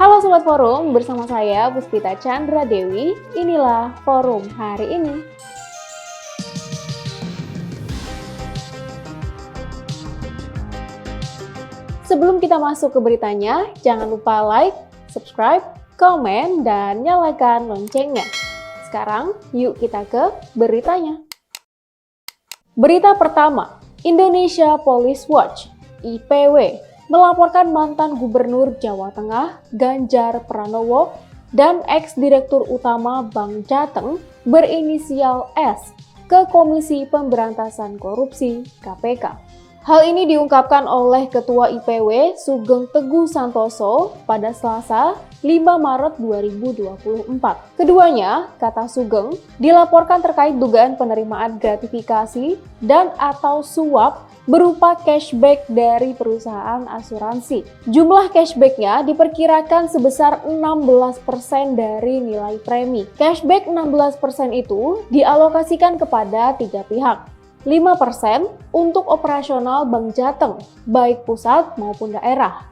Halo Sobat Forum, bersama saya Puspita Chandra Dewi. Inilah Forum hari ini. Sebelum kita masuk ke beritanya, jangan lupa like, subscribe, komen, dan nyalakan loncengnya. Sekarang, yuk kita ke beritanya. Berita pertama, Indonesia Police Watch, IPW, melaporkan mantan Gubernur Jawa Tengah Ganjar Pranowo dan ex-direktur utama Bank Jateng berinisial S ke Komisi Pemberantasan Korupsi (KPK). Hal ini diungkapkan oleh Ketua IPW Sugeng Teguh Santoso pada Selasa 5 Maret 2024. Keduanya, kata Sugeng, dilaporkan terkait dugaan penerimaan gratifikasi dan atau suap berupa cashback dari perusahaan asuransi. Jumlah cashbacknya diperkirakan sebesar 16% dari nilai premi. Cashback 16% itu dialokasikan kepada 3 pihak. 5% untuk operasional Bank Jateng, baik pusat maupun daerah.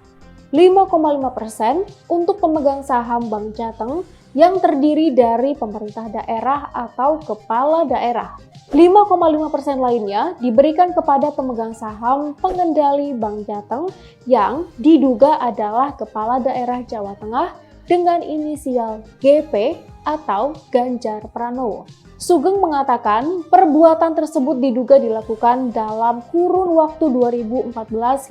5,5% untuk pemegang saham Bank Jateng yang terdiri dari pemerintah daerah atau kepala daerah. 5,5% lainnya diberikan kepada pemegang saham pengendali Bank Jateng yang diduga adalah kepala daerah Jawa Tengah dengan inisial GP atau Ganjar Pranowo. Sugeng mengatakan perbuatan tersebut diduga dilakukan dalam kurun waktu 2014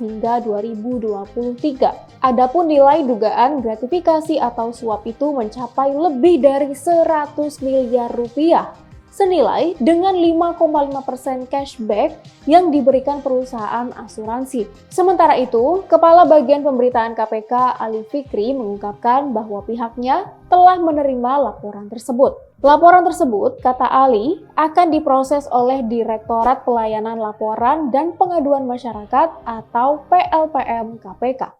hingga 2023. Adapun nilai dugaan gratifikasi atau suap itu mencapai lebih dari 100 miliar rupiah, senilai dengan 5,5% cashback yang diberikan perusahaan asuransi. Sementara itu, Kepala Bagian Pemberitaan KPK Ali Fikri mengungkapkan bahwa pihaknya telah menerima laporan tersebut. Laporan tersebut, kata Ali, akan diproses oleh Direktorat Pelayanan Laporan dan Pengaduan Masyarakat atau PLPM KPK.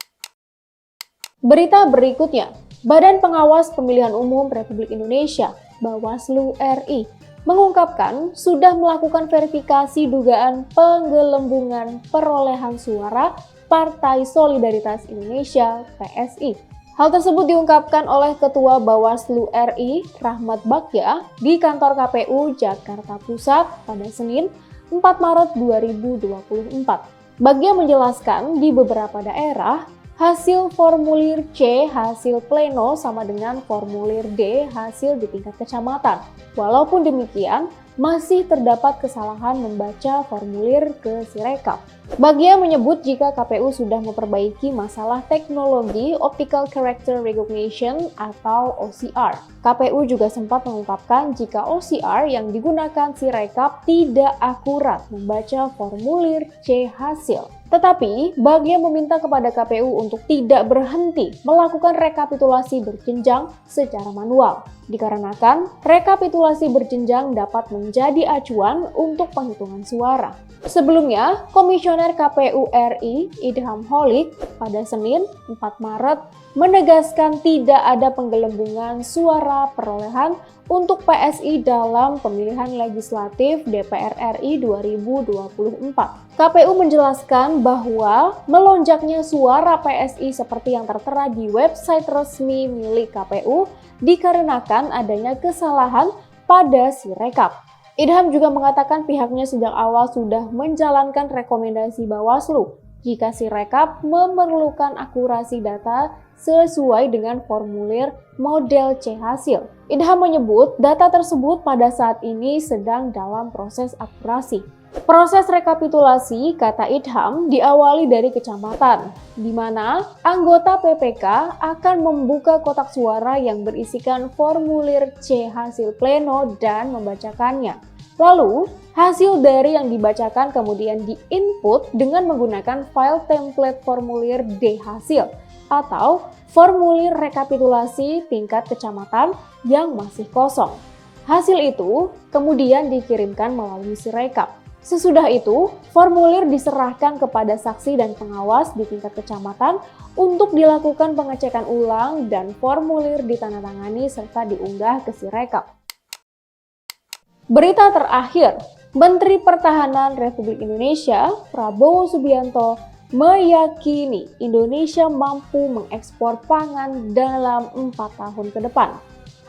Berita berikutnya, Badan Pengawas Pemilihan Umum Republik Indonesia, Bawaslu RI, mengungkapkan sudah melakukan verifikasi dugaan penggelembungan perolehan suara Partai Solidaritas Indonesia (PSI). Hal tersebut diungkapkan oleh Ketua Bawaslu RI, Rahmat Bagja, di kantor KPU Jakarta Pusat pada Senin 4 Maret 2024. Bagja menjelaskan di beberapa daerah, hasil formulir C hasil pleno sama dengan formulir D hasil di tingkat kecamatan. Walaupun demikian, masih terdapat kesalahan membaca formulir ke Sirekap. Bagja menyebut jika KPU sudah memperbaiki masalah teknologi Optical Character Recognition atau OCR. KPU juga sempat mengungkapkan jika OCR yang digunakan Sirekap tidak akurat membaca formulir C hasil. Tetapi, Bagja meminta kepada KPU untuk tidak berhenti melakukan rekapitulasi berjenjang secara manual. Dikarenakan, rekapitulasi berjenjang dapat menjadi acuan untuk penghitungan suara. Sebelumnya, Komisioner KPU RI, Idham Holik, pada Senin 4 Maret, menegaskan tidak ada penggelembungan suara perolehan untuk PSI dalam pemilihan legislatif DPR RI 2024. KPU menjelaskan bahwa melonjaknya suara PSI seperti yang tertera di website resmi milik KPU dikarenakan adanya kesalahan pada Sirekap. Idham juga mengatakan pihaknya sejak awal sudah menjalankan rekomendasi Bawaslu jika Sirekap memerlukan akurasi data sesuai dengan formulir model C hasil. Idham menyebut data tersebut pada saat ini sedang dalam proses akurasi. Proses rekapitulasi, kata Idham, diawali dari kecamatan, di mana anggota PPK akan membuka kotak suara yang berisikan formulir C hasil pleno dan membacakannya. Lalu, hasil dari yang dibacakan kemudian di-input dengan menggunakan file template formulir D hasil atau formulir rekapitulasi tingkat kecamatan yang masih kosong. Hasil itu kemudian dikirimkan melalui Sirekap. Sesudah itu, formulir diserahkan kepada saksi dan pengawas di tingkat kecamatan untuk dilakukan pengecekan ulang dan formulir ditandatangani serta diunggah ke Sirekap. Berita terakhir, Menteri Pertahanan Republik Indonesia Prabowo Subianto meyakini Indonesia mampu mengekspor pangan dalam 4 tahun ke depan.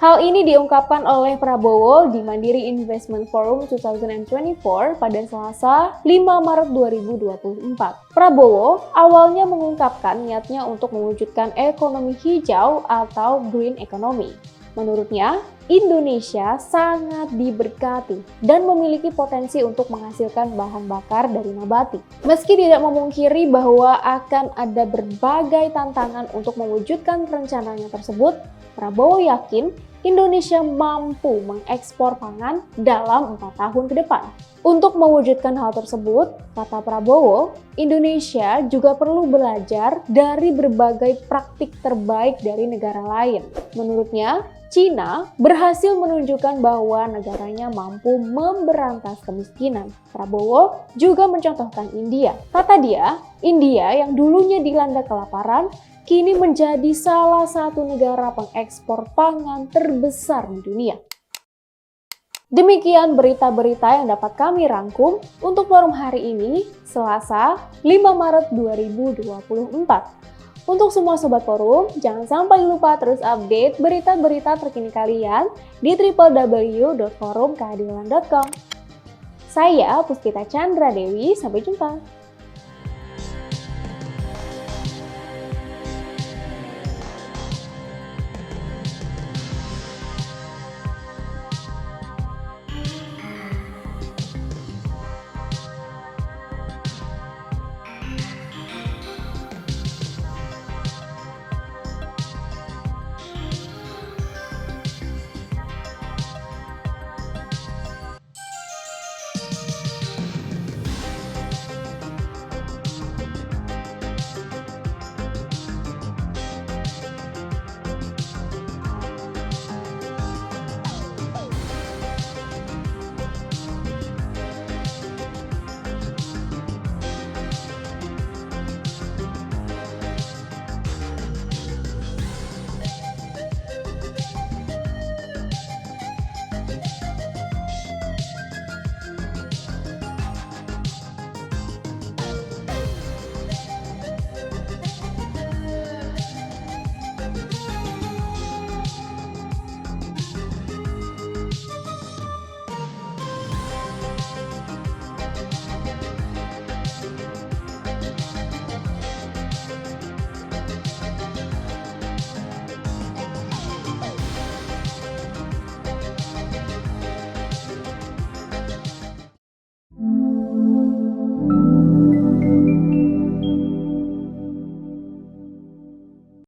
Hal ini diungkapkan oleh Prabowo di Mandiri Investment Forum 2024 pada Selasa 5 Maret 2024. Prabowo awalnya mengungkapkan niatnya untuk mewujudkan ekonomi hijau atau green economy. Menurutnya, Indonesia sangat diberkati dan memiliki potensi untuk menghasilkan bahan bakar dari nabati. Meski tidak memungkiri bahwa akan ada berbagai tantangan untuk mewujudkan rencananya tersebut, Prabowo yakin Indonesia mampu mengekspor pangan dalam 4 tahun ke depan. Untuk mewujudkan hal tersebut, kata Prabowo, Indonesia juga perlu belajar dari berbagai praktik terbaik dari negara lain. Menurutnya, Cina berhasil menunjukkan bahwa negaranya mampu memberantas kemiskinan. Prabowo juga mencontohkan India. Kata dia, India yang dulunya dilanda kelaparan, kini menjadi salah satu negara pengekspor pangan terbesar di dunia. Demikian berita-berita yang dapat kami rangkum untuk forum hari ini, Selasa 5 Maret 2024. Untuk semua Sobat Forum, jangan sampai lupa terus update berita-berita terkini kalian di www.forumkeadilan.com. Saya Puspita Chandra Dewi, sampai jumpa.